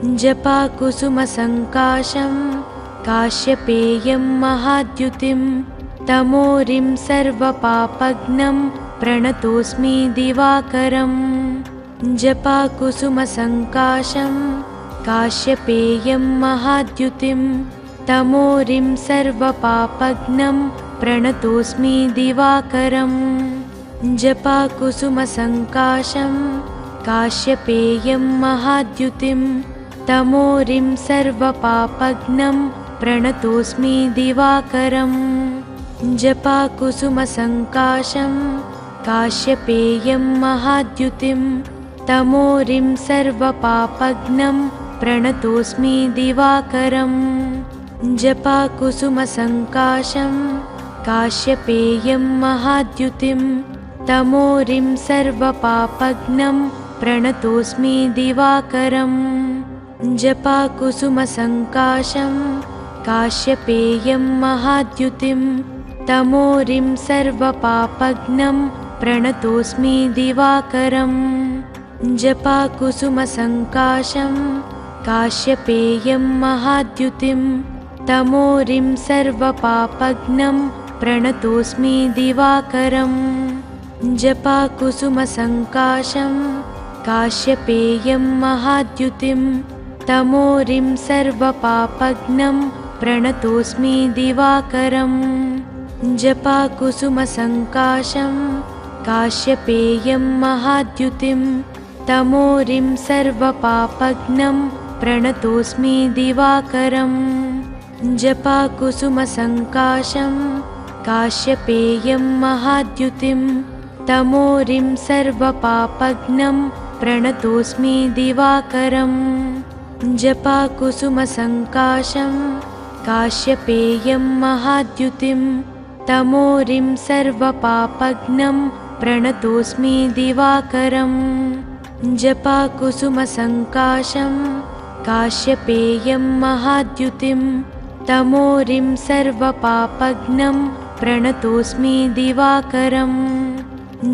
जपाकुसुमसङ्काशं काश्यपेयं महाद्युतिं तमोरिं सर्वपापघ्नं प्रणतोऽस्मि दिवाकरम् जपाकुसुमसङ्काशं काश्यपेयं महाद्युतिं तमोरिं सर्वपापघ्नं प्रणतोऽस्मि दिवाकरम् जपाकुसुमसङ्काशं काश्यपेयं महाद्युतिं तमोरिं सर्वपापघ्नं प्रणतोऽस्मि दिवाकरम् जपाकुसुमसङ्काशं काश्यपेयं महाद्युतिं तमोरिं सर्वपापघ्नं प्रणतोऽस्मि दिवाकरम् जपाकुसुमसङ्काशं काश्यपेयं महाद्युतिं तमोरिं सर्वपापघ्नं प्रणतोऽस्मि दिवाकरम् जपाकुसुमसङ्काशं काश्यपेयं महाद्युतिं तमोरिं सर्वपापघ्नं प्रणतोऽस्मि दिवाकरम् जपाकुसुमसङ्काशं काश्यपेयं महाद्युतिं तमोरिं सर्वपापघ्नं प्रणतोऽस्मि दिवाकरम् जपाकुसुमसङ्काशं काश्यपेयं महाद्युतिं तमोरिं सर्वपापघ्नं प्रणतोऽस्मि दिवाकरम् जपाकुसुमसङ्काशं काश्यपेयं महाद्युतिं तमोरिं सर्वपापघ्नं प्रणतोऽस्मि दिवाकरम् जपाकुसुमसङ्काशं काश्यपेयं महाद्युतिं तमोरिं सर्वपापघ्नं प्रणतोऽस्मि दिवाकरम् जपाकुसुमसङ्काशं काश्यपेयं महाद्युतिं तमोरिं सर्वपापघ्नं प्रणतोऽस्मि दिवाकरम् जपाकुसुमसङ्काशं काश्यपेयं महाद्युतिं तमोरिं सर्वपापघ्नं प्रणतोऽस्मि दिवाकरम्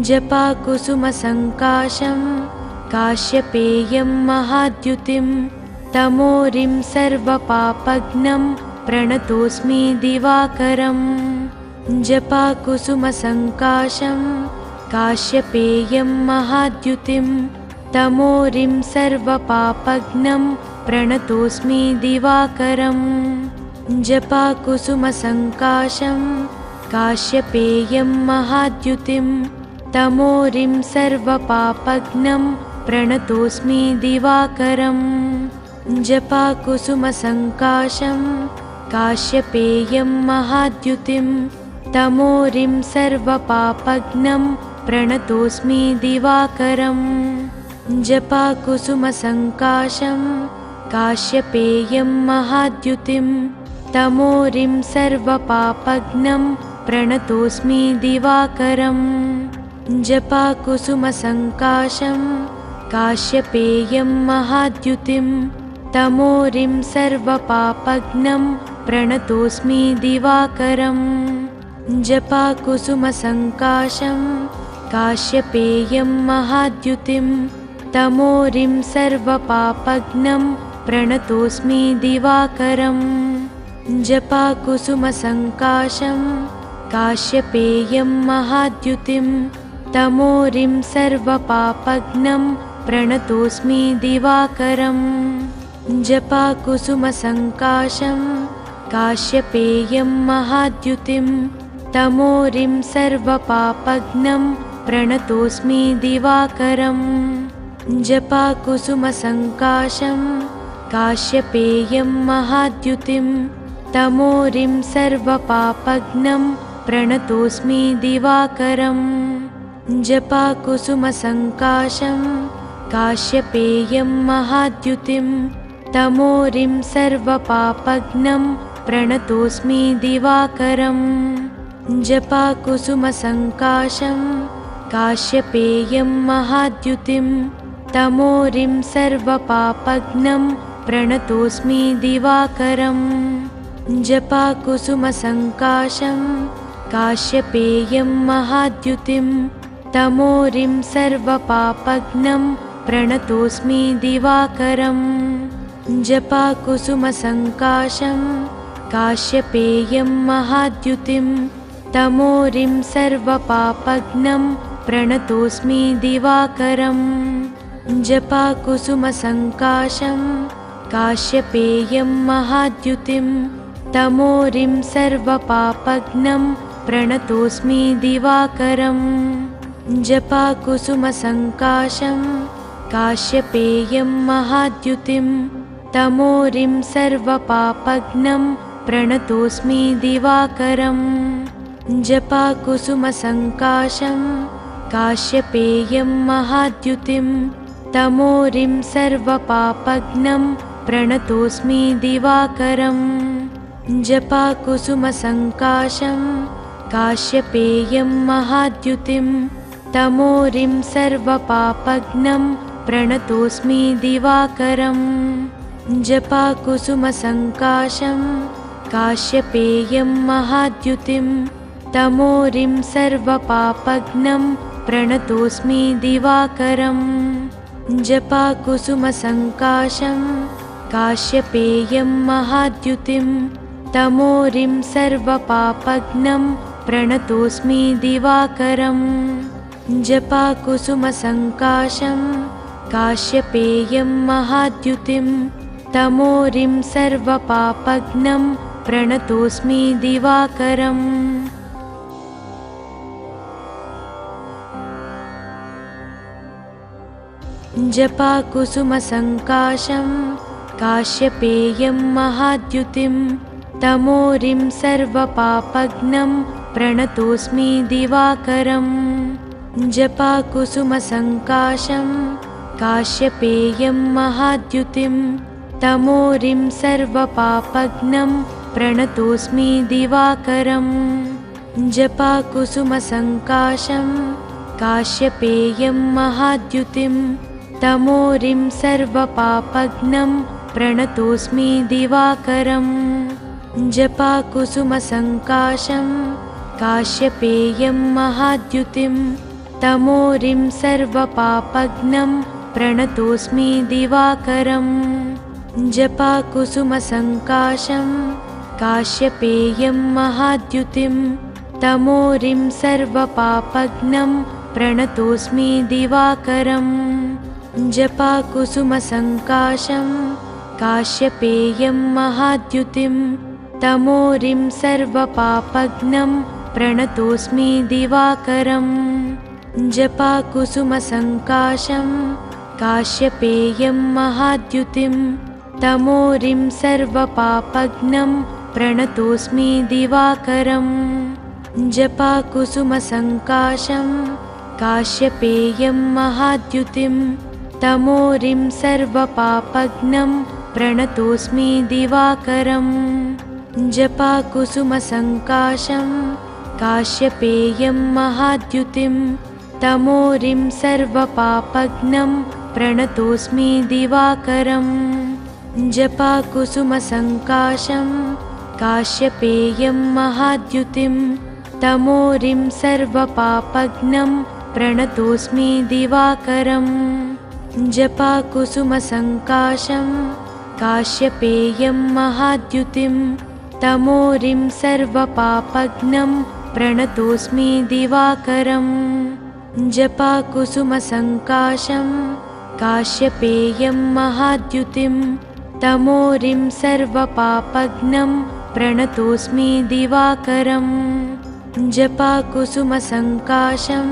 जपाकुसुमसङ्काशं काश्यपेयं महाद्युतिं तमोरिं सर्वपापघ्नं प्रणतोऽस्मि दिवाकरम् जपाकुसुमसङ्काशं काश्यपेयं महाद्युतिं तमोरिं सर्वपापघ्नं प्रणतोऽस्मि दिवाकरम् जपाकुसुमसङ्काशं काश्यपेयं महाद्युतिं तमोरिं सर्वपापघ्नं प्रणतोऽस्मि दिवाकरम् जपाकुसुमसङ्काशं काश्यपेयं महाद्युतिं तमोरिं सर्वपापघ्नं प्रणतोऽस्मि दिवाकरम् जपाकुसुमसङ्काशं काश्यपेयं महाद्युतिं तमोरिं सर्वपापघ्नं प्रणतोऽस्मि दिवाकरम् जपाकुसुमसङ्काशं काश्यपेयं महाद्युतिं तमोरिं सर्वपापघ्नं प्रणतोऽस्मि दिवाकरम् जपाकुसुमसङ्काशं काश्यपेयं महाद्युतिं तमोरिं सर्वपापघ्नं प्रणतोऽस्मि दिवाकरम् जपाकुसुमसङ्काशं काश्यपेयं महाद्युतिं तमोरिं सर्वपापघ्नं प्रणतोऽस्मि दिवाकरम् जपाकुसुमसङ्काशं काश्यपेयं महाद्युतिं तमोरिं सर्वपापघ्नं प्रणतोऽस्मि दिवाकरम् जपाकुसुमसङ्काशं काश्यपेयं महाद्युतिं तमोरिं सर्वपापघ्नं प्रणतोऽस्मि दिवाकरम् जपाकुसुमसङ्काशं काश्यपेयं महाद्युतिं तमोरिं सर्वपापघ्नं प्रणतोऽस्मि दिवाकरम् जपाकुसुमसङ्काशं काश्यपेयं महाद्युतिं तमोरिं सर्वपापघ्नं प्रणतोऽस्मि दिवाकरम् जपाकुसुमसङ्काशं काश्यपेयं महाद्युतिं तमोरिं सर्वपापघ्नं प्रणतोऽस्मि दिवाकरम् जपाकुसुमसङ्काशं काश्यपेयं महाद्युतिं तमोरिं सर्वपापघ्नं प्रणतोऽस्मि दिवाकरम् जपाकुसुमसङ्काशं काश्यपेयं महाद्युतिं तमोरिं सर्वपापघ्नं प्रणतोऽस्मि दिवाकरम् जपाकुसुमसङ्काशं काश्यपेयं महाद्युतिं तमोरिं सर्वपापघ्नं प्रणतोऽस्मि दिवाकरम् जपाकुसुमसङ्काशं काश्यपेयं महाद्युतिं तमोरिं सर्वपापघ्नं प्रणतोऽस्मि दिवाकरम् जपाकुसुमसङ्काशं काश्यपेयं महाद्युतिं तमोरिं सर्वपापघ्नं प्रणतोऽस्मि दिवाकरम् जपाकुसुमसङ्काशं काश्यपेयं महाद्युतिं तमोरिं सर्वपापघ्नं प्रणतोऽस्मि दिवाकरम् जपाकुसुमसङ्काशं काश्यपेयं महाद्युतिं तमोरिं सर्वपापघ्नं प्रणतोऽस्मि दिवाकरम् जपाकुसुमसङ्काशं काश्यपेयं महाद्युतिं तमोरिं सर्वपापघ्नं प्रणतोऽस्मि दिवाकरम् जपाकुसुमसङ्काशं काश्यपेयं महाद्युतिं तमोरिं सर्वपापघ्नं प्रणतोऽस्मि दिवाकरम् जपाकुसुमसङ्काशं काश्यपेयं महाद्युतिं तमोरिं सर्वपापघ्नं प्रणतोऽस्मि दिवाकरम् जपाकुसुमसङ्काशं काश्यपेयं महाद्युतिं तमोरिं सर्वपापघ्नं प्रणतोऽस्मि दिवाकरम् जपाकुसुमसङ्काशं काश्यपेयं महाद्युतिं तमोरिं सर्वपापघ्नं प्रणतोऽस्मि दिवाकरम् जपाकुसुमसङ्काशं काश्यपेयं महाद्युतिं तमोरिं सर्वपापघ्नं प्रणतोऽस्मि दिवाकरम् जपाकुसुमसङ्काशं काश्यपेयं महाद्युतिं तमोरिं सर्वपापघ्नं प्रणतोऽस्मि दिवाकरम् जपाकुसुमसङ्काशं काश्यपेयं महाद्युतिं तमोरिं सर्वपापघ्नं प्रणतोऽस्मि दिवाकरम् जपाकुसुमसङ्काशं काश्यपेयं महाद्युतिं तमोरिं सर्वपापघ्नं प्रणतोऽस्मि दिवाकरम् जपाकुसुमसङ्काशं काश्यपेयं महाद्युतिं तमोरिं सर्वपापघ्नं प्रणतोऽस्मि दिवाकरम् जपाकुसुमसङ्काशं काश्यपेयं महाद्युतिं तमोरिं सर्वपापघ्नं प्रणतोऽस्मि दिवाकरम् जपाकुसुमसङ्काशं काश्यपेयं महाद्युतिं तमोरिं सर्वपापघ्नं प्रणतोऽस्मि दिवाकरम् जपाकुसुमसङ्काशं काश्यपेयं महाद्युतिं तमोरिं सर्वपापघ्नं प्रणतोऽस्मि दिवाकरम् जपाकुसुमसङ्काशं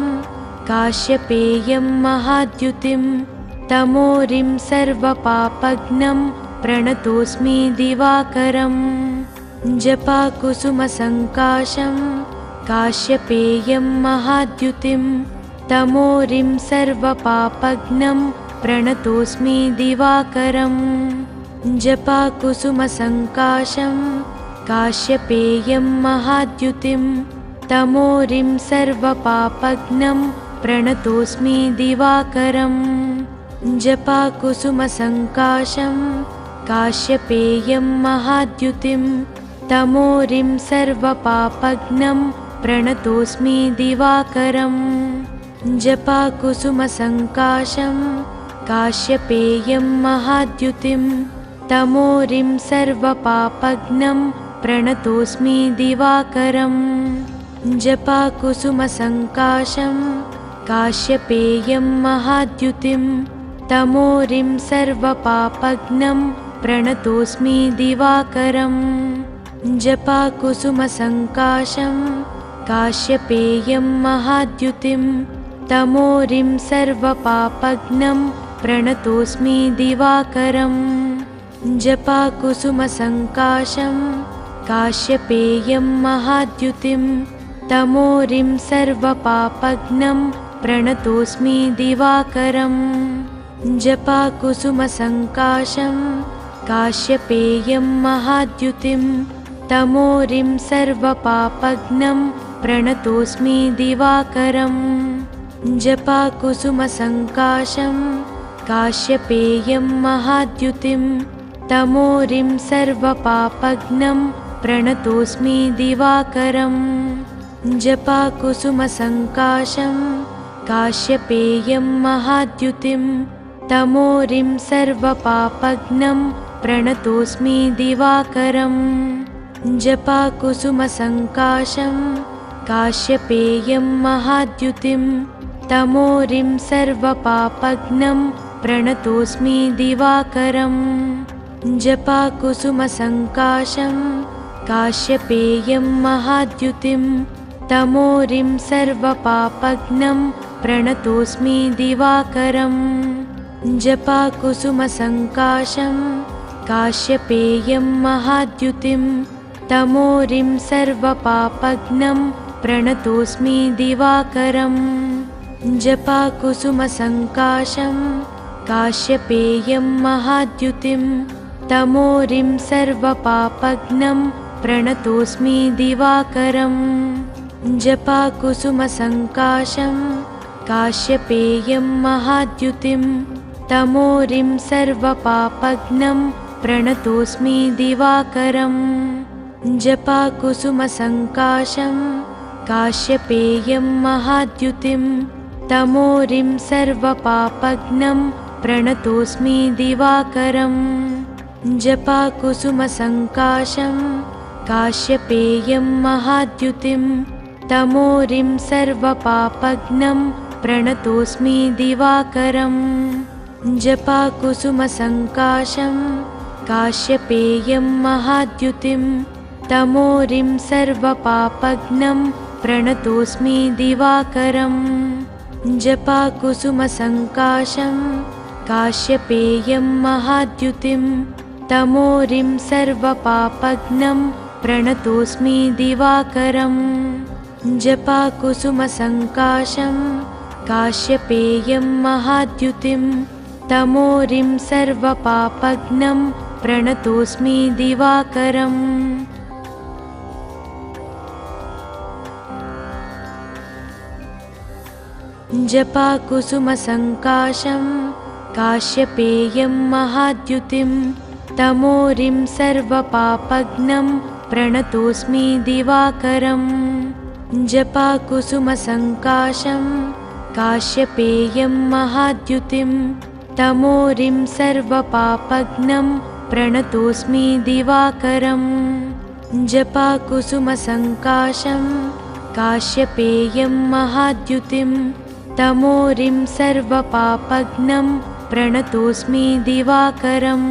काश्यपेयं महाद्युतिं तमोरिं सर्वपापघ्नं प्रणतोऽस्मि दिवाकरम् जपाकुसुमसङ्काशं काश्यपेयं महाद्युतिं तमोरिं सर्वपापघ्नं प्रणतोऽस्मि दिवाकरम् जपाकुसुमसङ्काशं काश्यपेयं महाद्युतिं तमोरिं सर्वपापघ्नं प्रणतोऽस्मि दिवाकरम् जपाकुसुमसङ्काशं काश्यपेयं महाद्युतिं तमोरिं सर्वपापघ्नं प्रणतोऽस्मि दिवाकरम् जपाकुसुमसङ्काशं काश्यपेयं महाद्युतिं तमोरिं सर्वपापघ्नं प्रणतोऽस्मि दिवाकरम् जपाकुसुमसङ्काशं काश्यपेयं महाद्युतिं तमोरिं सर्वपापघ्नं प्रणतोऽस्मि दिवाकरम् जपाकुसुमसङ्काशं काश्यपेयं महाद्युतिं तमोरिं सर्वपापघ्नं प्रणतोऽस्मि दिवाकरम् जपाकुसुमसङ्काशं काश्यपेयं महाद्युतिं तमोरिं सर्वपापघ्नं प्रणतोऽस्मि दिवाकरम् जपाकुसुमसङ्काशं काश्यपेयं महाद्युतिं तमोरिं सर्वपापघ्नं प्रणतोऽस्मि दिवाकरम् जपाकुसुमसङ्काशं काश्यपेयं महाद्युतिं तमोरिं सर्वपापघ्नं प्रणतोऽस्मि दिवाकरम् जपाकुसुमसङ्काशं काश्यपेयं महाद्युतिं तमोरिं सर्वपापघ्नं प्रणतोऽस्मि दिवाकरम् जपाकुसुमसङ्काशं काश्यपेयं महाद्युतिं तमोरिं सर्वपापघ्नं प्रणतोऽस्मि दिवाकरम् जपाकुसुमसङ्काशं काश्यपेयं महाद्युतिं तमोरिं सर्वपापघ्नं प्रणतोऽस्मि दिवाकरम् जपाकुसुमसङ्काशं काश्यपेयं महाद्युतिं तमोरिं सर्वपापघ्नं प्रणतोऽस्मि दिवाकरम् जपाकुसुमसङ्काशं काश्यपेयं महाद्युतिं तमोरिं सर्वपापघ्नं प्रणतोऽस्मि दिवाकरम् जपाकुसुमसङ्काशं काश्यपेयं महाद्युतिं तमोरिं सर्वपापघ्नं प्रणतोऽस्मि दिवाकरम् जपाकुसुमसङ्काशं काश्यपेयं महाद्युतिं तमोरिं सर्वपापघ्नं प्रणतोऽस्मि दिवाकरम् जपाकुसुमसङ्काशं काश्यपेयं महाद्युतिं तमोरिं सर्वपापघ्नं प्रणतोऽस्मि दिवाकरम् जपाकुसुमसङ्काशं काश्यपेयं महाद्युतिं तमोरिं सर्वपापघ्नं प्रणतोऽस्मि दिवाकरम् जपाकुसुमसङ्काशं काश्यपेयं महाद्युतिं तमोरिं सर्वपापघ्नं प्रणतोऽस्मि दिवाकरम् जपाकुसुमसङ्काशं काश्यपेयं महाद्युतिं तमोरिं सर्वपापघ्नं प्रणतोऽस्मि दिवाकरम् जपाकुसुमसङ्काशं काश्यपेयं महाद्युतिं तमोरिं सर्वपापघ्नं प्रणतोऽस्मि दिवाकरम् जपाकुसुमसङ्काशं काश्यपेयं महाद्युतिं तमोरिं सर्वपापघ्नं प्रणतोऽस्मि दिवाकरम् जपाकुसुमसङ्काशं काश्यपेयं महाद्युतिं तमोरिं सर्वपापघ्नं प्रणतोऽस्मि दिवाकरम्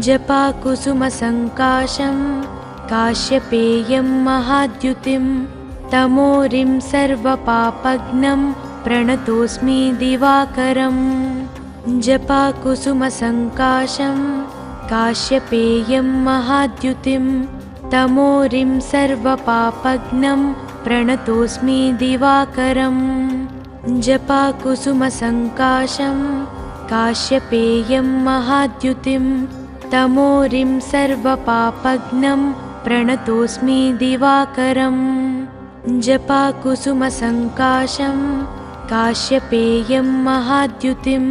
जपाकुसुमसङ्काशं काश्यपेयं महाद्युतिं तमोरिं सर्वपापघ्नं प्रणतोऽस्मि दिवाकरम् जपाकुसुमसङ्काशं काश्यपेयं महाद्युतिं तमोरिं सर्वपापघ्नं प्रणतोऽस्मि दिवाकरम् जपाकुसुमसङ्काशं काश्यपेयं महाद्युतिं तमोरिं सर्वपापघ्नं प्रणतोऽस्मि दिवाकरम् जपाकुसुमसङ्काशं काश्यपेयं महाद्युतिं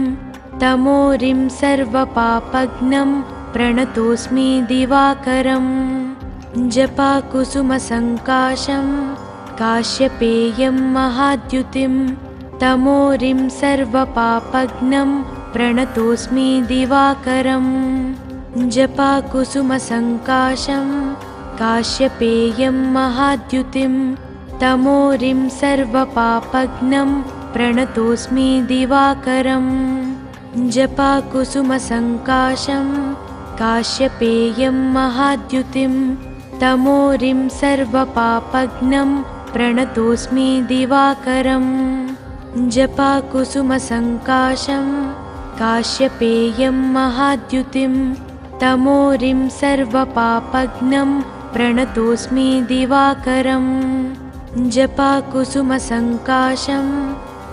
तमोरिं सर्वपापघ्नं प्रणतोऽस्मि दिवाकरम् जपाकुसुमसङ्काशं काश्यपेयं महाद्युतिं तमोरिं सर्वपापघ्नं प्रणतोऽस्मि दिवाकरम् जपाकुसुमसङ्काशं काश्यपेयं महाद्युतिं तमोरिं सर्वपापघ्नं प्रणतोऽस्मि दिवाकरम् जपाकुसुमसङ्काशं काश्यपेयं महाद्युतिं तमोरिं सर्वपापघ्नं प्रणतोऽस्मि दिवाकरम् जपाकुसुमसङ्काशं काश्यपेयं महाद्युतिं तमोरिं सर्वपापघ्नं प्रणतोऽस्मि दिवाकरम् जपाकुसुमसङ्काशं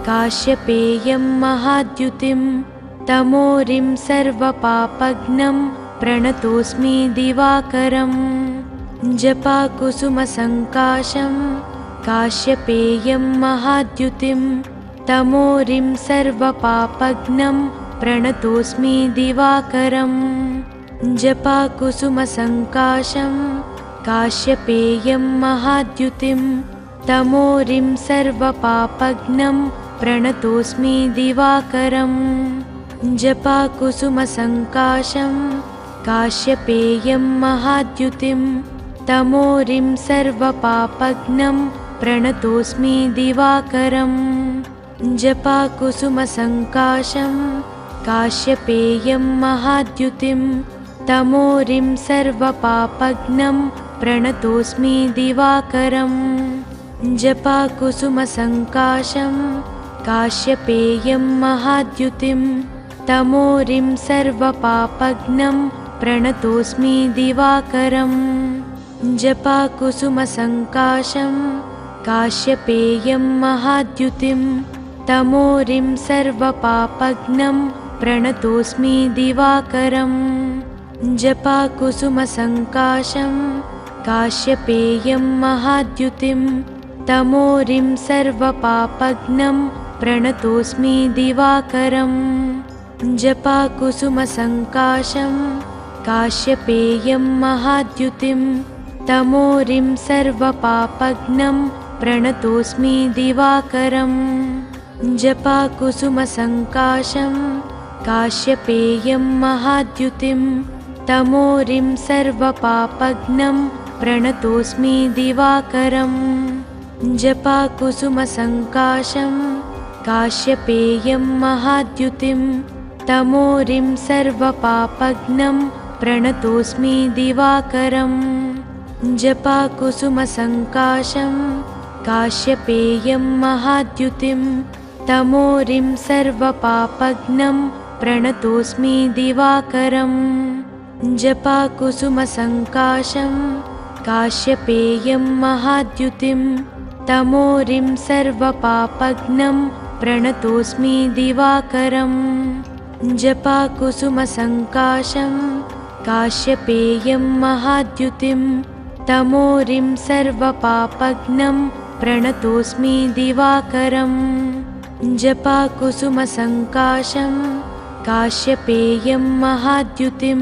काश्यपेयं महाद्युतिं तमोरिं सर्वपापघ्नं प्रणतोऽस्मि दिवाकरम् जपाकुसुमसङ्काशं काश्यपेयं महाद्युतिं तमोरिं सर्वपापघ्नं प्रणतोऽस्मि दिवाकरम् जपाकुसुमसङ्काशं काश्यपेयं महाद्युतिं तमोरिं सर्वपापघ्नं प्रणतोऽस्मि दिवाकरम् जपाकुसुमसङ्काशं काश्यपेयं महाद्युतिं तमोरिं सर्वपापघ्नं प्रणतोऽस्मि दिवाकरम् जपाकुसुमसङ्काशं काश्यपेयं महाद्युतिं तमोरिं सर्वपापघ्नं प्रणतोऽस्मि दिवाकरम् जपाकुसुमसङ्काशं काश्यपेयं महाद्युतिं तमोरिं सर्वपापघ्नं प्रणतोऽस्मि दिवाकरम् जपाकुसुमसङ्काशं काश्यपेयं महाद्युतिं तमोरिं सर्वपापघ्नं प्रणतोऽस्मि दिवाकरम् जपाकुसुमसङ्काशं काश्यपेयं महाद्युतिं तमोरिं सर्वपापघ्नं प्रणतोऽस्मि दिवाकरम् जपाकुसुमसङ्काशं काश्यपेयं महाद्युतिं तमोरिं सर्वपापघ्नं प्रणतोऽस्मि दिवाकरम् जपाकुसुमसङ्काशं काश्यपेयं महाद्युतिं तमोरिं सर्वपापघ्नं प्रणतोऽस्मि दिवाकरम् जपाकुसुमसङ्काशं काश्यपेयं महाद्युतिं तमोरिं सर्वपापघ्नं प्रणतोऽस्मि दिवाकरम् जपाकुसुमसङ्काशं काश्यपेयं महाद्युतिं तमोरिं सर्वपापघ्नं प्रणतोऽस्मि दिवाकरम् जपाकुसुमसङ्काशं काश्यपेयं महाद्युतिं तमोरिं सर्वपापघ्नं प्रणतोऽस्मि दिवाकरम् जपाकुसुमसङ्काशं काश्यपेयं महाद्युतिं तमोरिं सर्वपापघ्नं प्रणतोऽस्मि दिवाकरम् जपाकुसुमसङ्काशं काश्यपेयं महाद्युतिं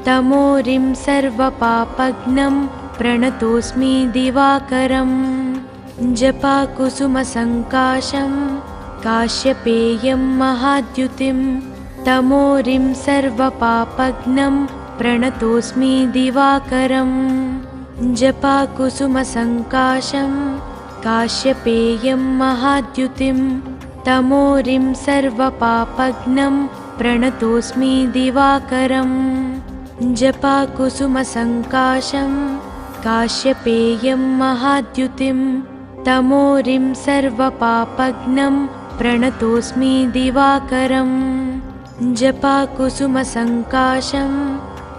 तमोरिं सर्वपापघ्नं प्रणतोऽस्मि दिवाकरम् जपाकुसुमसङ्काशं काश्यपेयं महाद्युतिं तमोरिं सर्वपापघ्नं प्रणतोऽस्मि दिवाकरम् जपाकुसुमसङ्काशं काश्यपेयं महाद्युतिं तमोरिं सर्वपापघ्नं प्रणतोऽस्मि दिवाकरम् जपाकुसुमसङ्काशं काश्यपेयं महाद्युतिं तमोरिं सर्वपापघ्नं प्रणतोऽस्मि दिवाकरम् जपाकुसुमसङ्काशं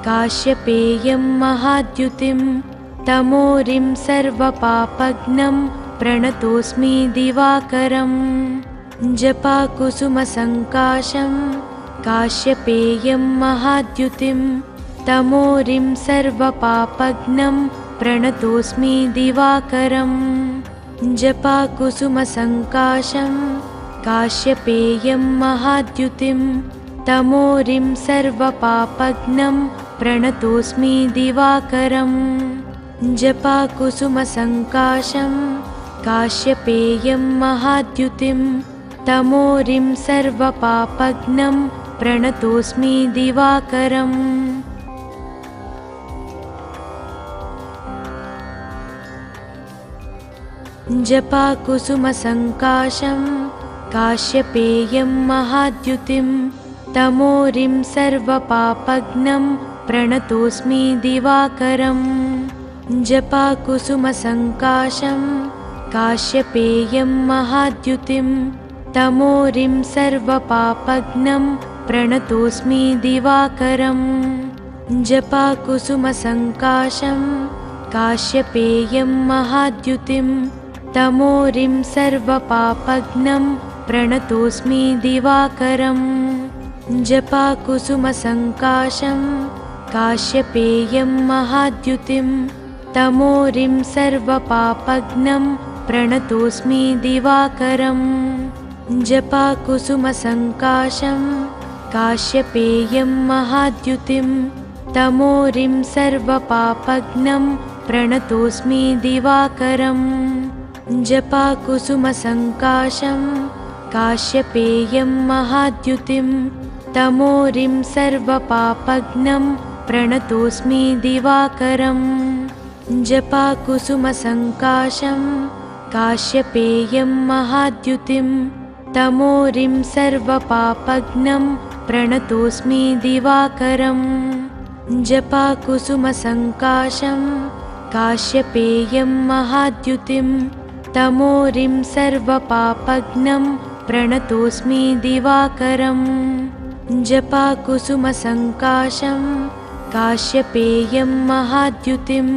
काश्यपेयं महाद्युतिं तमोरिं सर्वपापघ्नं प्रणतोऽस्मि दिवाकरम् जपाकुसुमसङ्काशं काश्यपेयं महाद्युतिं तमोरिं सर्वपापघ्नं प्रणतोऽस्मि दिवाकरम् जपाकुसुमसङ्काशं काश्यपेयं महाद्युतिं तमोरिं सर्वपापघ्नं प्रणतोऽस्मि दिवाकरम् जपाकुसुमसङ्काशं काश्यपेयं महाद्युतिं तमोरिं सर्वपापघ्नं प्रणतोऽस्मि दिवाकरम् जपाकुसुमसङ्काशं काश्यपेयं महाद्युतिं तमोरिं सर्वपापघ्नं प्रणतोऽस्मि दिवाकरम् जपाकुसुमसङ्काशं काश्यपेयं महाद्युतिं तमोरिं सर्वपापघ्नं प्रणतोऽस्मि दिवाकरम् जपाकुसुमसङ्काशं काश्यपेयं महाद्युतिं तमोरिं सर्वपापघ्नं प्रणतोऽस्मि दिवाकरम् जपाकुसुमसङ्काशं काश्यपेयं महाद्युतिं तमोरिं सर्वपापघ्नं प्रणतोऽस्मि दिवाकरम् जपाकुसुमसङ्काशं काश्यपेयं महाद्युतिं तमोरिं सर्वपापघ्नं प्रणतोऽस्मि दिवाकरम् जपाकुसुमसङ्काशं काश्यपेयं महाद्युतिं तमोरिं सर्वपापघ्नं प्रणतोऽस्मि दिवाकरम् जपाकुसुमसङ्काशं काश्यपेयं महाद्युतिं तमोरिं सर्वपापघ्नं प्रणतोऽस्मि दिवाकरम् जपाकुसुमसङ्काशं काश्यपेयं महाद्युतिं तमोरिं सर्वपापघ्नं प्रणतोऽस्मि दिवाकरम् जपाकुसुमसङ्काशं काश्यपेयं महाद्युतिं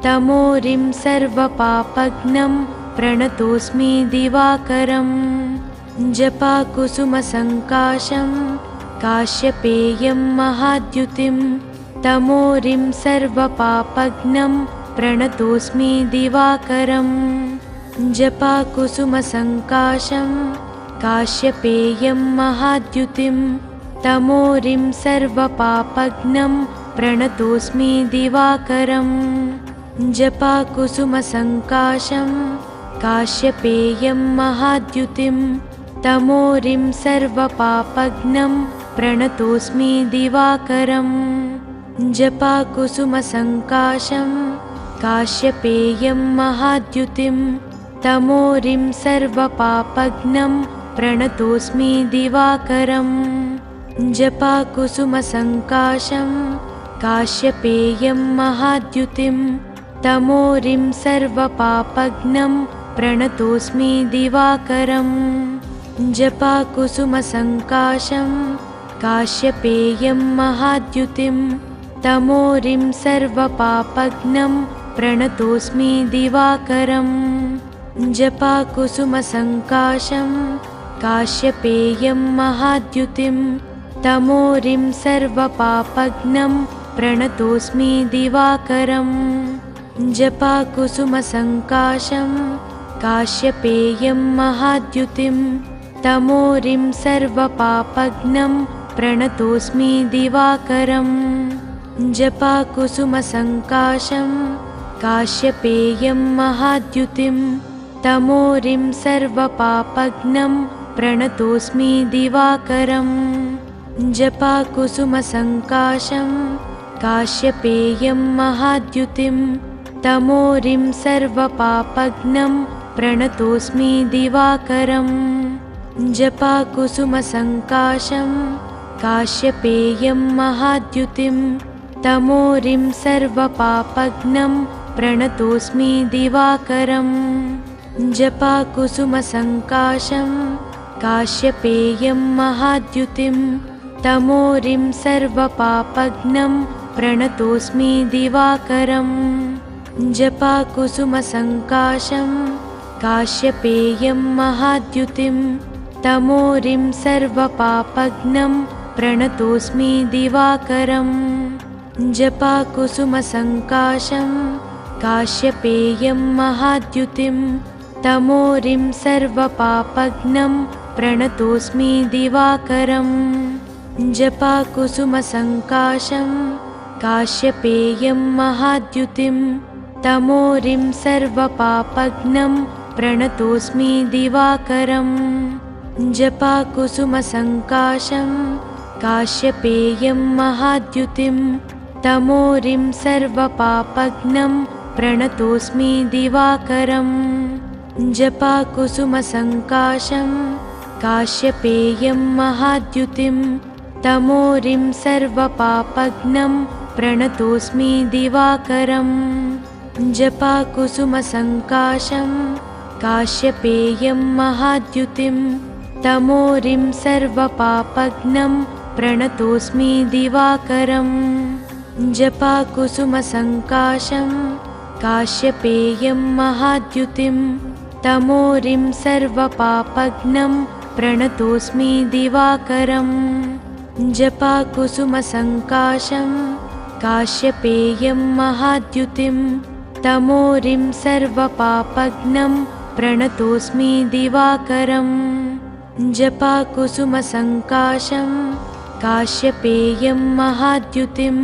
तमोरिं सर्वपापघ्नं प्रणतोऽस्मि दिवाकरम् जपाकुसुमसङ्काशं काश्यपेयं महाद्युतिं तमोरिं सर्वपापघ्नं प्रणतोऽस्मि दिवाकरम् जपाकुसुमसङ्काशं काश्यपेयं महाद्युतिं तमोरिं सर्वपापघ्नं प्रणतोऽस्मि दिवाकरम् जपाकुसुमसङ्काशं काश्यपेयं महाद्युतिं तमोरिं सर्वपापघ्नं प्रणतोऽस्मि दिवाकरम् जपाकुसुमसङ्काशं काश्यपेयं महाद्युतिं तमोरिं सर्वपापघ्नं प्रणतोऽस्मि दिवाकरम् जपाकुसुमसङ्काशं काश्यपेयं महाद्युतिं तमोरिं सर्वपापघ्नं प्रणतोऽस्मि दिवाकरम् जपाकुसुमसङ्काशं काश्यपेयं महाद्युतिं तमोरिं सर्वपापघ्नं प्रणतोऽस्मि दिवाकरम् जपाकुसुमसङ्काशं काश्यपेयं महाद्युतिं तमोरिं सर्वपापघ्नं प्रणतोऽस्मि दिवाकरम् जपाकुसुमसङ्काशं काश्यपेयं महाद्युतिं तमोरिं सर्वपापघ्नं प्रणतोऽस्मि दिवाकरम् जपाकुसुमसङ्काशं काश्यपेयं महाद्युतिं तमोरिं सर्वपापघ्नं प्रणतोऽस्मि दिवाकरम् जपाकुसुमसङ्काशं काश्यपेयं महाद्युतिं तमोरिं सर्वपापघ्नं प्रणतोऽस्मि दिवाकरम् जपाकुसुमसङ्काशं काश्यपेयं महाद्युतिं तमोरिं सर्वपापघ्नं प्रणतोऽस्मि दिवाकरम् जपाकुसुमसङ्काशं काश्यपेयं महाद्युतिं तमोरिं सर्वपापघ्नं प्रणतोऽस्मि दिवाकरम् जपाकुसुमसङ्काशं काश्यपेयं महाद्युतिं तमोरिं सर्वपापघ्नं प्रणतोऽस्मि दिवाकरम् जपाकुसुमसङ्काशं काश्यपेयं महाद्युतिं तमोरिं सर्वपापघ्नं प्रणतोऽस्मि दिवाकरम् जपाकुसुमसङ्काशं काश्यपेयं महाद्युतिं तमोरिं सर्वपापघ्नं प्रणतोऽस्मि दिवाकरम् जपाकुसुमसङ्काशं काश्यपेयं महाद्युतिं तमोरिं सर्वपापघ्नं प्रणतोऽस्मि दिवाकरम् जपाकुसुमसङ्काशं काश्यपेयं महाद्युतिं तमोरिं सर्वपापघ्नं प्रणतोऽस्मि दिवाकरम् जपाकुसुमसङ्काशं काश्यपेयं महाद्युतिं तमोरिं सर्वपापघ्नं प्रणतोऽस्मि दिवाकरम् जपाकुसुमसङ्काशं काश्यपेयं महाद्युतिं तमोरिं सर्वपापघ्नं प्रणतोऽस्मि दिवाकरम् जपाकुसुमसङ्काशं काश्यपेयं महाद्युतिं तमोरिं सर्वपापघ्नं प्रणतोऽस्मि दिवाकरम् जपाकुसुमसङ्काशं काश्यपेयं महाद्युतिं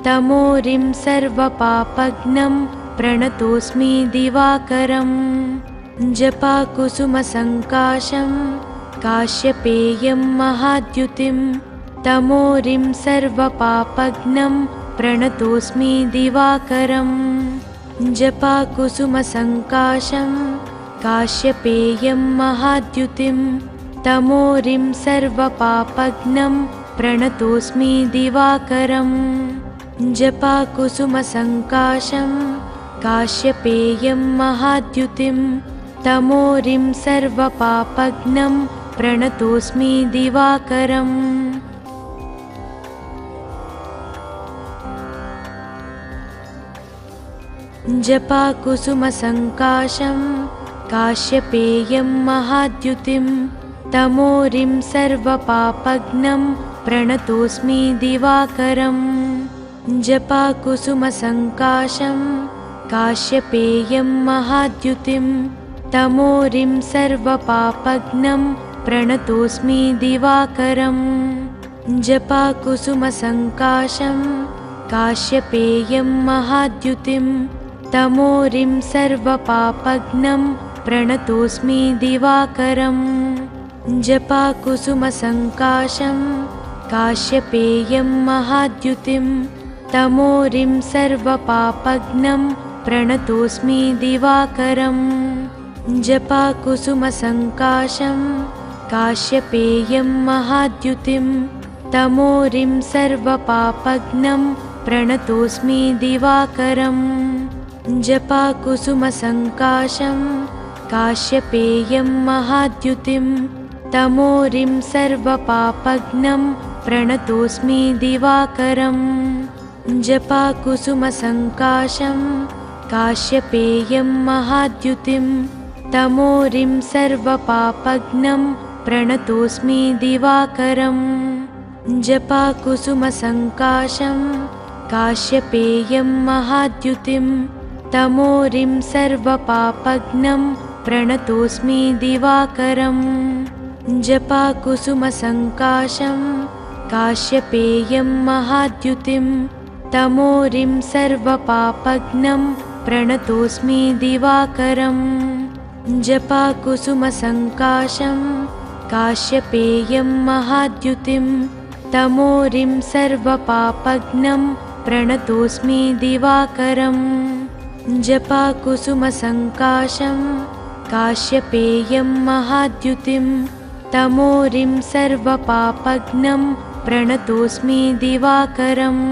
तमोरिं सर्वपापघ्नं प्रणतोऽस्मि दिवाकरम् जपाकुसुमसङ्काशं काश्यपेयं महाद्युतिं तमोरिं सर्वपापघ्नं प्रणतोऽस्मि दिवाकरम् जपाकुसुमसङ्काशं काश्यपेयं महाद्युतिं तमोरिं सर्वपापघ्नं प्रणतोऽस्मि दिवाकरम् जपाकुसुमसङ्काशं काश्यपेयं महाद्युतिं तमोरिं सर्वपापघ्नं प्रणतोऽस्मि दिवाकरम् जपाकुसुमसङ्काशं काश्यपेयं महाद्युतिं तमोरिं सर्वपापघ्नं प्रणतोऽस्मि दिवाकरम् जपाकुसुमसङ्काशं काश्यपेयं महाद्युतिं तमोरिं सर्वपापघ्नं प्रणतोऽस्मि दिवाकरम् जपाकुसुमसङ्काशं काश्यपेयं महाद्युतिं तमोरिं सर्वपापघ्नं प्रणतोऽस्मि दिवाकरम् जपाकुसुमसङ्काशं काश्यपेयं महाद्युतिं तमोरिं सर्वपापघ्नं प्रणतोऽस्मि दिवाकरम् जपाकुसुमसङ्काशं काश्यपेयं महाद्युतिं तमोरिं सर्वपापघ्नं प्रणतोऽस्मि दिवाकरम् जपाकुसुमसङ्काशं काश्यपेयं महाद्युतिं तमोरिं सर्वपापघ्नं प्रणतोऽस्मि दिवाकरम् जपाकुसुमसङ्काशं काश्यपेयं महाद्युतिं तमोरिं सर्वपापघ्नं प्रणतोऽस्मि दिवाकरम् जपाकुसुमसङ्काशं काश्यपेयं महाद्युतिं तमोरिं सर्वपापघ्नं प्रणतोऽस्मि दिवाकरम् जपाकुसुमसङ्काशं काश्यपेयं महाद्युतिं तमोरिं सर्वपापघ्नं प्रणतोऽस्मि दिवाकरम् जपाकुसुमसङ्काशं काश्यपेयं महाद्युतिं तमोरिं सर्वपापघ्नं प्रणतोऽस्मि दिवाकरम् जपाकुसुमसङ्काशं काश्यपेयं महाद्युतिं तमोरिं सर्वपापघ्नं प्रणतोऽस्मि दिवाकरम्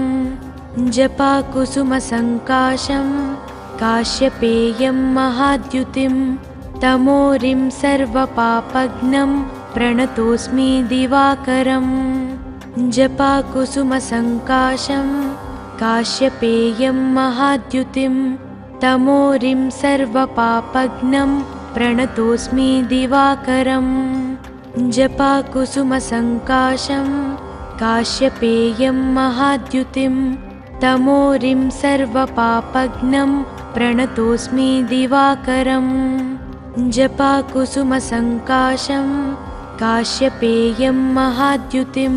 जपाकुसुमसङ्काशं काश्यपेयं महाद्युतिं तमोरिं सर्वपापघ्नं प्रणतोऽस्मि दिवाकरम् जपाकुसुमसङ्काशं काश्यपेयं महाद्युतिं तमोरिं सर्वपापघ्नं प्रणतोऽस्मि दिवाकरम् जपाकुसुमसङ्काशं काश्यपेयं महाद्युतिं तमोरिं सर्वपापघ्नं प्रणतोऽस्मि दिवाकरम् जपाकुसुमसङ्काशं काश्यपेयं महाद्युतिं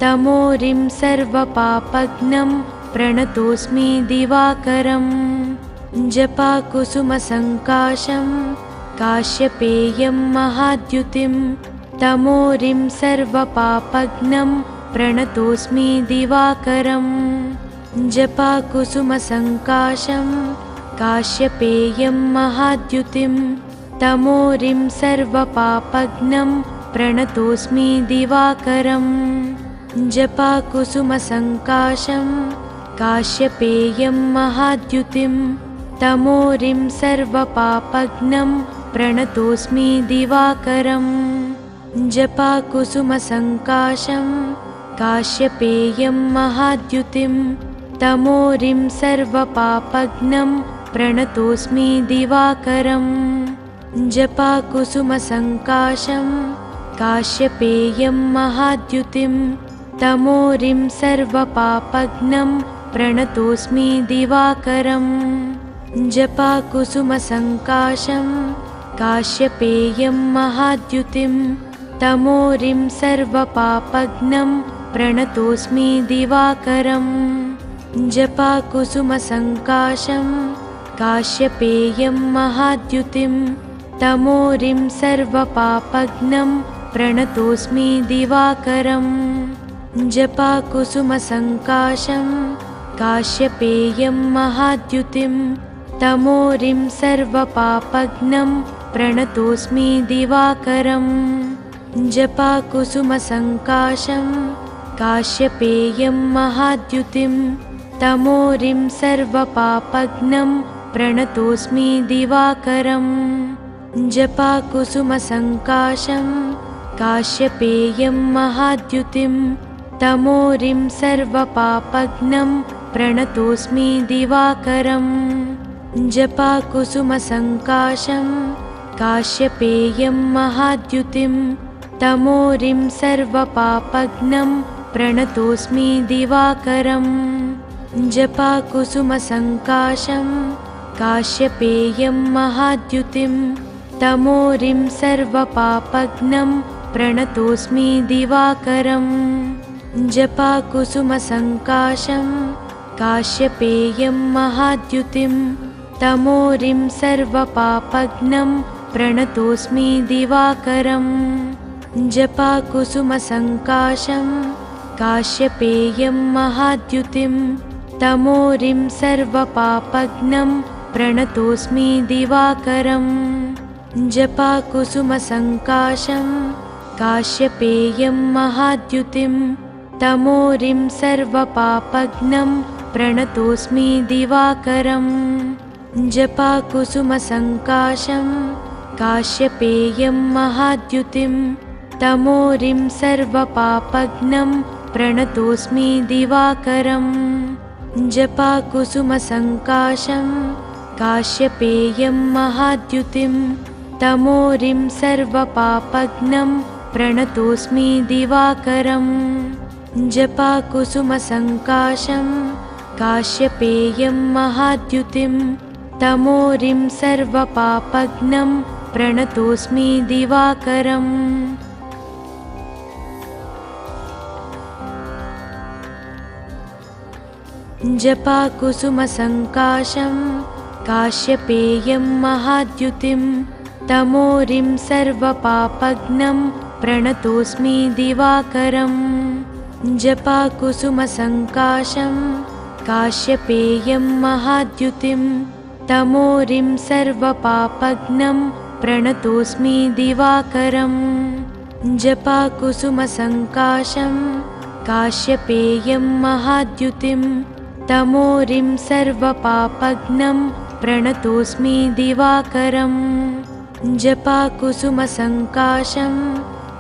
तमोरिं सर्वपापघ्नं प्रणतोऽस्मि दिवाकरम् जपाकुसुमसङ्काशं काश्यपेयं महाद्युतिं तमोरिं सर्वपापघ्नं प्रणतोऽस्मि दिवाकरम् जपाकुसुमसङ्काशं काश्यपेयं महाद्युतिं तमोरिं सर्वपापघ्नं प्रणतोऽस्मि दिवाकरम्। जपाकुसुमसङ्काशं काश्यपेयं महाद्युतिं तमोरिं सर्वपापघ्नं प्रणतोऽस्मि दिवाकरम्। जपाकुसुमसङ्काशं काश्यपेयं महाद्युतिं तमोरिं सर्वपापघ्नं प्रणतोऽस्मि दिवाकरम्। जपाकुसुमसङ्काशं काश्यपेयं महाद्युतिं तमोरिं सर्वपापघ्नं प्रणतोऽस्मि दिवाकरम्। जपाकुसुमसङ्काशं काश्यपेयं महाद्युतिं तमोरिं सर्वपापघ्नं प्रणतोऽस्मि दिवाकरम्। जपाकुसुमसङ्काशं काश्यपेयं महाद्युतिं तमोरिं सर्वपापघ्नं प्रणतोऽस्मि दिवाकरम्। जपाकुसुमसङ्काशं काश्यपेयं महाद्युतिं तमोरिं सर्वपापघ्नं प्रणतोऽस्मि दिवाकरम्। जपाकुसुमसङ्काशं काश्यपेयं महाद्युतिं तमोरिं सर्वपापघ्नं प्रणतोऽस्मि दिवाकरम्। जपाकुसुमसङ्काशं काश्यपेयं महाद्युतिं तमोरिं सर्वपापघ्नं प्रणतोऽस्मि दिवाकरम्। जपाकुसुमसङ्काशं काश्यपेयं महाद्युतिं तमोरिं सर्वपापघ्नं प्रणतोऽस्मि दिवाकरम्। जपाकुसुमसङ्काशं काश्यपेयं महाद्युतिं तमोरिं सर्वपापघ्नं प्रणतोऽस्मि दिवाकरम्। जपाकुसुमसङ्काशं काश्यपेयं महाद्युतिं तमोरिं सर्वपापघ्नं प्रणतोऽस्मि दिवाकरम्। जपाकुसुमसङ्काशं काश्यपेयं महाद्युतिं तमोरिं सर्वपापघ्नं प्रणतोऽस्मि दिवाकरम्। जपाकुसुमसङ्काशं काश्यपेयं महाद्युतिं तमोरिं सर्वपापघ्नं प्रणतोऽस्मि दिवाकरम्। जपाकुसुमसङ्काशं काश्यपेयं महाद्युतिं तमोरिं सर्वपापघ्नं प्रणतोऽस्मि दिवाकरम्। जपाकुसुमसङ्काशं काश्यपेयं महाद्युतिं तमोरिं सर्वपापघ्नं प्रणतोऽस्मि दिवाकरम्। जपाकुसुमसङ्काशं काश्यपेयं महाद्युतिं तमोरिं सर्वपापघ्नं प्रणतोऽस्मि दिवाकरम्। जपाकुसुमसङ्काशं काश्यपेयं महाद्युतिं तमोरिं सर्वपापघ्नं प्रणतोऽस्मि दिवाकरम्। जपाकुसुमसङ्काशं काश्यपेयं महाद्युतिं तमोरिं सर्वपापघ्नं प्रणतोऽस्मि दिवाकरम्। जपाकुसुमसङ्काशं काश्यपेयं महाद्युतिं तमोरिं सर्वपापघ्नं प्रणतोऽस्मि दिवाकरम्। जपाकुसुमसङ्काशं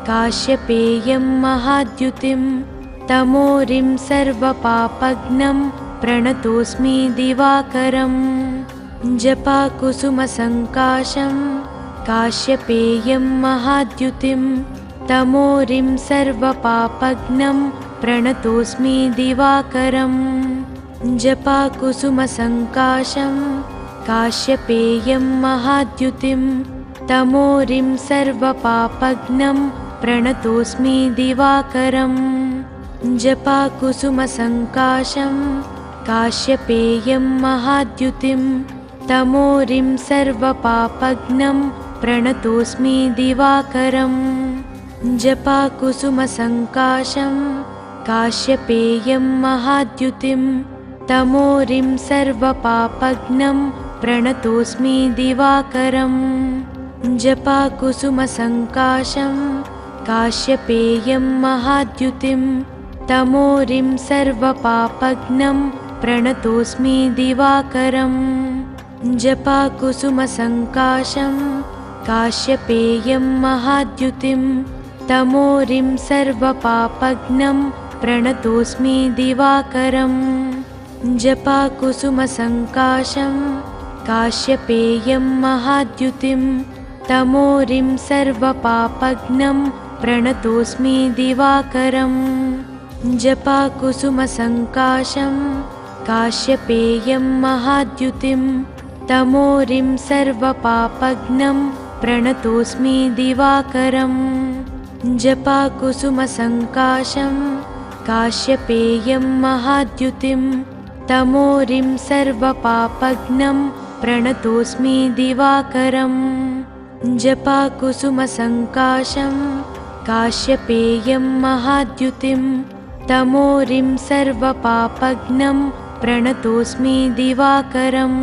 काश्यपेयं महाद्युतिं तमोरिं सर्वपापघ्नं प्रणतोऽस्मि दिवाकरम्। जपाकुसुमसङ्काशं काश्यपेयं महाद्युतिं तमोरिं सर्वपापघ्नं प्रणतोऽस्मि दिवाकरम्। जपाकुसुमसङ्काशं काश्यपेयं महाद्युतिं तमोरिं सर्वपापघ्नं प्रणतोऽस्मि दिवाकरम्। जपाकुसुमसङ्काशं काश्यपेयं महाद्युतिं तमोरिं सर्वपापघ्नं प्रणतोऽस्मि दिवाकरम्। जपाकुसुमसङ्काशं काश्यपेयं महाद्युतिं तमोरिं सर्वपापघ्नं प्रणतोऽस्मि दिवाकरम्। जपाकुसुमसङ्काशं काश्यपेयं महाद्युतिं तमोरिं सर्वपापघ्नं प्रणतोऽस्मि दिवाकरम् जपाकुसुमसङ्काशं काश्यपेयं महाद्युतिं तमोरिं सर्वपापघ्नं प्रणतोऽस्मि दिवाकरम् जपाकुसुमसङ्काशं काश्यपेयं महाद्युतिं तमोरिं सर्वपापघ्नं प्रणतोऽस्मि दिवाकरम् जपाकुसुमसङ्काशं काश्यपेयं महाद्युतिं तमोरिं सर्वपापघ्नं प्रणतोऽस्मि दिवाकरम् जपाकुसुमसङ्काशं काश्यपेयं महाद्युतिं तमोरिं सर्वपापघ्नं प्रणतोऽस्मि दिवाकरम् जपाकुसुमसङ्काशं काश्यपेयं महाद्युतिं तमोरिं सर्वपापघ्नं प्रणतोऽस्मि दिवाकरम्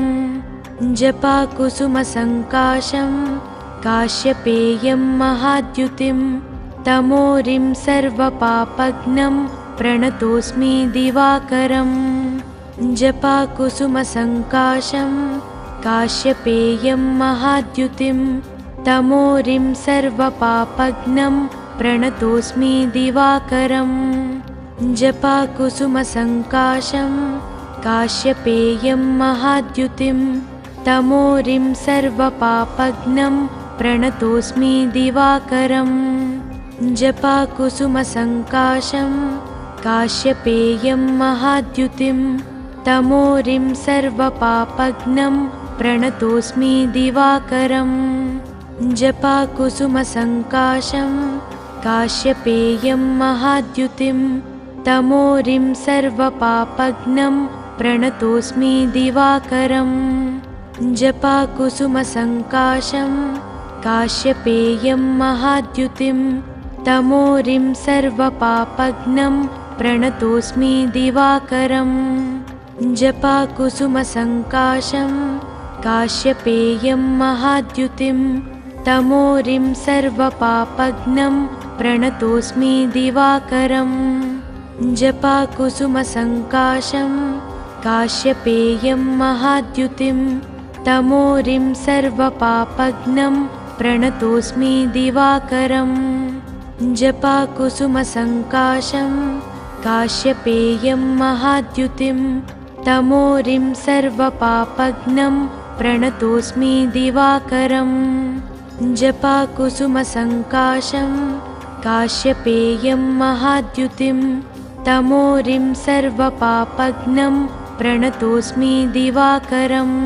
जपाकुसुमसङ्काशं काश्यपेयं महाद्युतिं तमोरिं सर्वपापघ्नं प्रणतोऽस्मि दिवाकरम् जपाकुसुमसङ्काशं काश्यपेयं महाद्युतिं तमोरिं सर्वपापघ्नं प्रणतोऽस्मि दिवाकरम् जपाकुसुमसङ्काशं काश्यपेयं महाद्युतिं तमोरिं सर्वपापघ्नं प्रणतोऽस्मि दिवाकरम् जपाकुसुमसङ्काशं काश्यपेयं महाद्युतिं तमोरिं सर्वपापघ्नं प्रणतोऽस्मि दिवाकरम् जपाकुसुमसङ्काशं काश्यपेयं महाद्युतिं तमोरिं सर्वपापघ्नं प्रणतोऽस्मि दिवाकरम् जपाकुसुमसङ्काशं काश्यपेयं महाद्युतिं तमोरिं सर्वपापघ्नं प्रणतोऽस्मि दिवाकरम् जपाकुसुमसङ्काशं काश्यपेयं महाद्युतिं तमोरिं सर्वपापघ्नं प्रणतोऽस्मि दिवाकरम् जपाकुसुमसङ्काशं काश्यपेयं महाद्युतिं तमोरिं सर्वपापघ्नं प्रणतोऽस्मि दिवाकरम् जपाकुसुमसङ्काशं काश्यपेयं महाद्युतिं तमोरिं सर्वपापघ्नं प्रणतोऽस्मि दिवाकरम् जपाकुसुमसङ्काशं काश्यपेयं महाद्युतिं तमोरिं सर्वपापघ्नं प्रणतोऽस्मि दिवाकरम्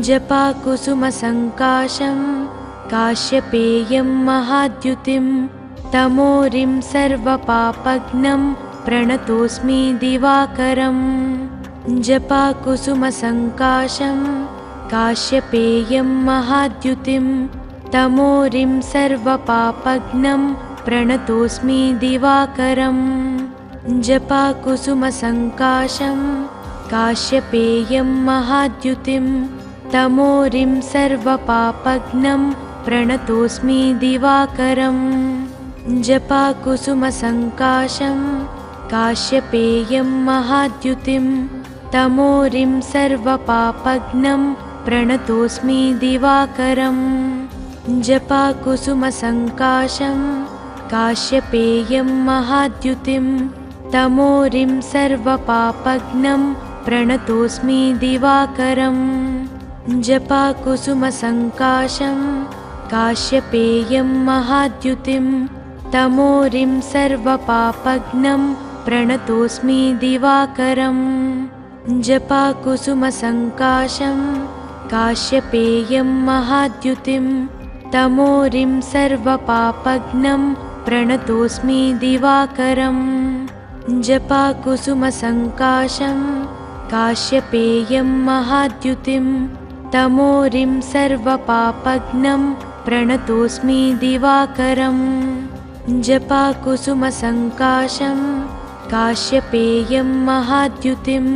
जपाकुसुमसङ्काशं काश्यपेयं महाद्युतिं तमोरिं सर्वपापघ्नं प्रणतोऽस्मि दिवाकरम् जपाकुसुमसङ्काशं काश्यपेयं महाद्युतिं तमोरिं सर्वपापघ्नं प्रणतोऽस्मि दिवाकरम् जपाकुसुमसङ्काशं काश्यपेयं महाद्युतिं तमोरिं सर्वपापघ्नं प्रणतोऽस्मि दिवाकरम् जपाकुसुमसङ्काशं काश्यपेयं महाद्युतिं तमोरिं सर्वपापघ्नं प्रणतोऽस्मि दिवाकरम् जपाकुसुमसङ्काशं काश्यपेयं महाद्युतिं तमोरिं सर्वपापघ्नं प्रणतोऽस्मि दिवाकरम् जपाकुसुमसङ्काशं काश्यपेयं महाद्युतिं तमोरिं सर्वपापघ्नं प्रणतोऽस्मि दिवाकरम् जपाकुसुमसङ्काशं काश्यपेयं महाद्युतिं तमोरिं सर्वपापघ्नं प्रणतोऽस्मि दिवाकरम् जपाकुसुमसङ्काशं काश्यपेयं महाद्युतिं तमोरिं सर्वपापघ्नं प्रणतोऽस्मि दिवाकरम् जपाकुसुमसङ्काशं काश्यपेयं महाद्युतिं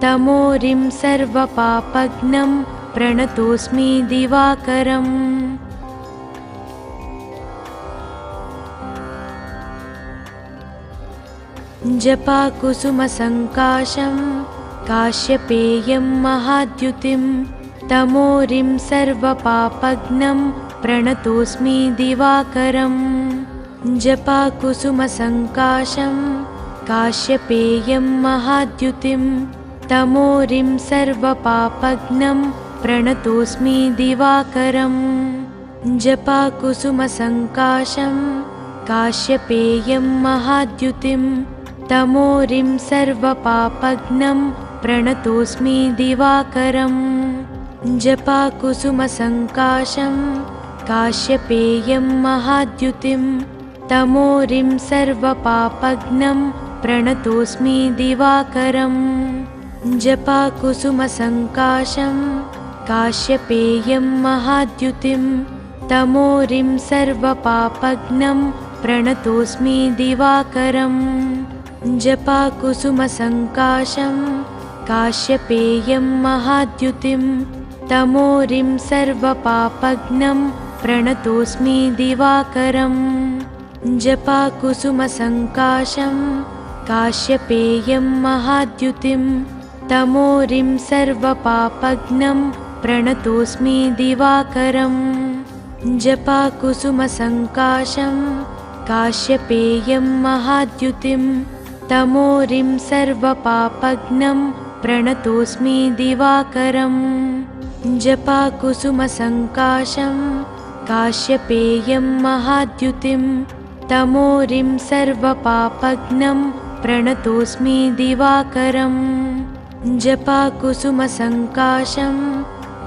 तमोरिं सर्वपापघ्नं प्रणतोऽस्मि दिवाकरम् जपाकुसुमसङ्काशं काश्यपेयं महाद्युतिं तमोरिं सर्वपापघ्नं प्रणतोऽस्मि दिवाकरम् जपाकुसुमसङ्काशं काश्यपेयं महाद्युतिं तमोरिं सर्वपापघ्नं प्रणतोऽस्मि दिवाकरम् जपाकुसुमसङ्काशं काश्यपेयं महाद्युतिं तमोरिं सर्वपापघ्नं प्रणतोऽस्मि दिवाकरम् जपाकुसुमसङ्काशं काश्यपेयं महाद्युतिं तमोरिं सर्वपापघ्नं प्रणतोऽस्मि दिवाकरम् जपाकुसुमसङ्काशं काश्यपेयं महाद्युतिं तमोरिं सर्वपापघ्नं प्रणतोऽस्मि दिवाकरम् जपाकुसुमसङ्काशं काश्यपेयं महाद्युतिं तमोरिं सर्वपापघ्नं प्रणतोऽस्मि दिवाकरम् जपाकुसुमसङ्काशं काश्यपेयं महाद्युतिं तमोरिं सर्वपापघ्नं प्रणतोऽस्मि दिवाकरम् जपाकुसुमसङ्काशं काश्यपेयं महाद्युतिं तमोरिं सर्वपापघ्नं प्रणतोऽस्मि दिवाकरम् जपाकुसुमसङ्काशं काश्यपेयं महाद्युतिं तमोरिं सर्वपापघ्नं प्रणतोऽस्मि दिवाकरम् जपाकुसुमसङ्काशं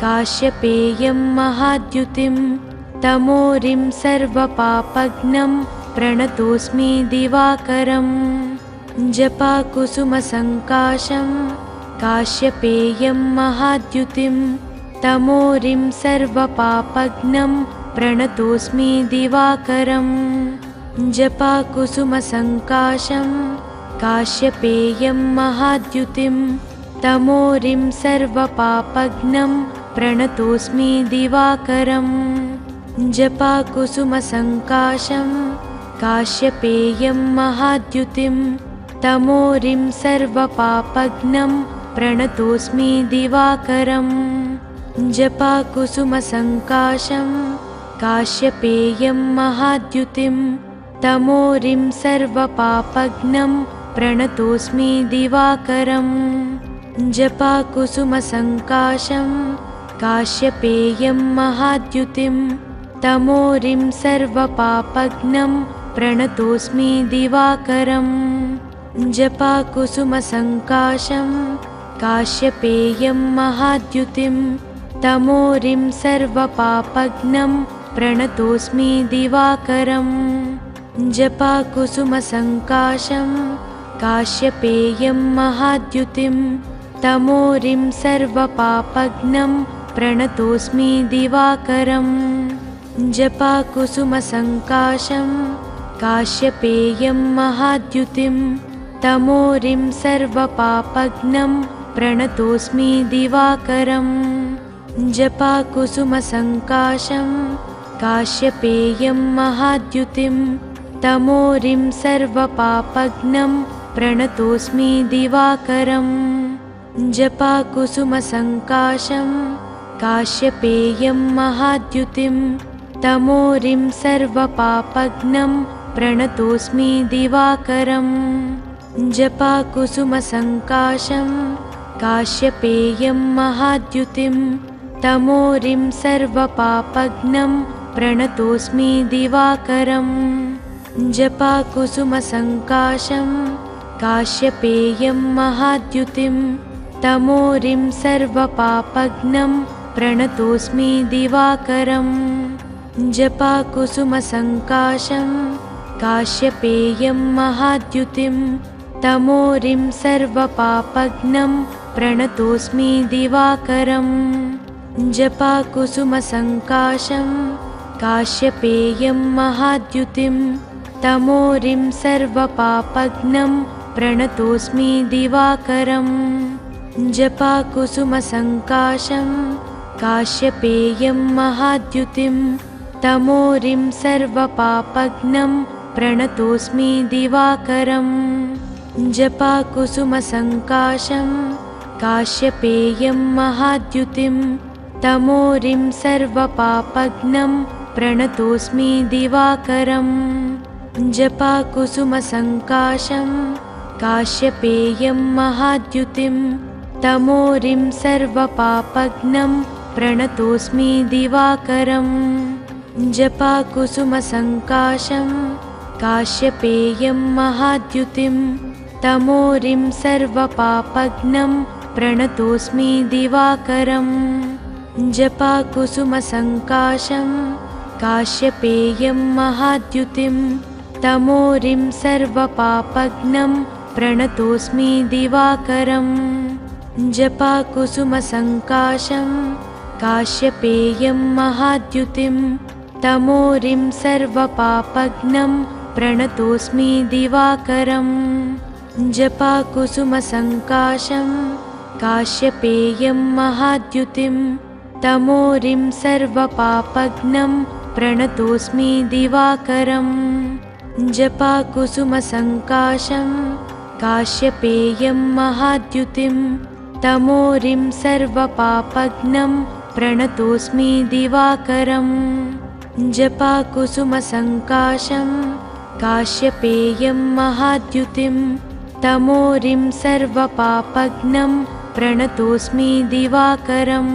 काश्यपेयं महाद्युतिं तमोरिं सर्वपापघ्नं प्रणतोऽस्मि दिवाकरम् जपाकुसुमसङ्काशं काश्यपेयं महाद्युतिं तमोरिं सर्वपापघ्नं प्रणतोऽस्मि दिवाकरम् जपाकुसुमसङ्काशं काश्यपेयं महाद्युतिं तमोरिं सर्वपापघ्नं प्रणतोऽस्मि दिवाकरम् जपाकुसुमसङ्काशं काश्यपेयं महाद्युतिं तमोरिं सर्वपापघ्नं प्रणतोऽस्मि दिवाकरम् जपाकुसुमसङ्काशं काश्यपेयं महाद्युतिं तमोरिं सर्वपापघ्नं प्रणतोऽस्मि दिवाकरम् जपाकुसुमसङ्काशं काश्यपेयं महाद्युतिं तमोरिं सर्वपापघ्नं प्रणतोऽस्मि दिवाकरम् जपाकुसुमसङ्काशं काश्यपेयं महाद्युतिं तमोरिं सर्वपापघ्नं प्रणतोऽस्मि दिवाकरम् जपाकुसुमसङ्काशं काश्यपेयं महाद्युतिं तमोरिं सर्वपापघ्नं प्रणतोऽस्मि दिवाकरम् जपाकुसुमसङ्काशं काश्यपेयं महाद्युतिं तमोरिं सर्वपापघ्नं प्रणतोऽस्मि दिवाकरम् जपाकुसुमसङ्काशं काश्यपेयं महाद्युतिं तमोरिं सर्वपापघ्नं प्रणतोऽस्मि दिवाकरम् जपाकुसुमसङ्काशं काश्यपेयं महाद्युतिं तमोरिं सर्वपापघ्नं प्रणतोऽस्मि दिवाकरम् जपाकुसुमसङ्काशं काश्यपेयं महाद्युतिं तमोरिं सर्वपापघ्नं प्रणतोऽस्मि दिवाकरम् जपाकुसुमसङ्काशं काश्यपेयं महाद्युतिं तमोरिं सर्वपापघ्नं प्रणतोऽस्मि दिवाकरम् जपाकुसुमसङ्काशं काश्यपेयं महाद्युतिं तमोरिं सर्वपापघ्नं प्रणतोऽस्मि दिवाकरम् जपाकुसुमसङ्काशं काश्यपेयं महाद्युतिं तमोरिं सर्वपापघ्नं प्रणतोऽस्मि दिवाकरम् जपाकुसुमसङ्काशं काश्यपेयं महाद्युतिं तमोरिं सर्वपापघ्नं प्रणतोऽस्मि दिवाकरम् जपाकुसुमसङ्काशं काश्यपेयं महाद्युतिं तमोरिं सर्वपापघ्नं प्रणतोऽस्मि दिवाकरम् जपाकुसुमसङ्काशं काश्यपेयं महाद्युतिं तमोरिं सर्वपापघ्नं प्रणतोऽस्मि दिवाकरम् जपाकुसुमसङ्काशं काश्यपेयं महाद्युतिं तमोरिं सर्वपापघ्नं प्रणतोऽस्मि दिवाकरम् जपाकुसुमसङ्काशं काश्यपेयं महाद्युतिं तमोरिं सर्वपापघ्नं प्रणतोऽस्मि दिवाकरम् जपाकुसुमसङ्काशं काश्यपेयं महाद्युतिं तमोरिं सर्वपापघ्नं प्रणतोऽस्मि दिवाकरम् जपाकुसुमसङ्काशं काश्यपेयं महाद्युतिं तमोरिं सर्वपापघ्नं प्रणतोऽस्मि दिवाकरम् जपाकुसुमसङ्काशं काश्यपेयं महाद्युतिं तमोरिं सर्वपापघ्नं प्रणतोऽस्मि दिवाकरम् जपाकुसुमसङ्काशं काश्यपेयं महाद्युतिं तमोरिं सर्वपापघ्नं प्रणतोऽस्मि दिवाकरम्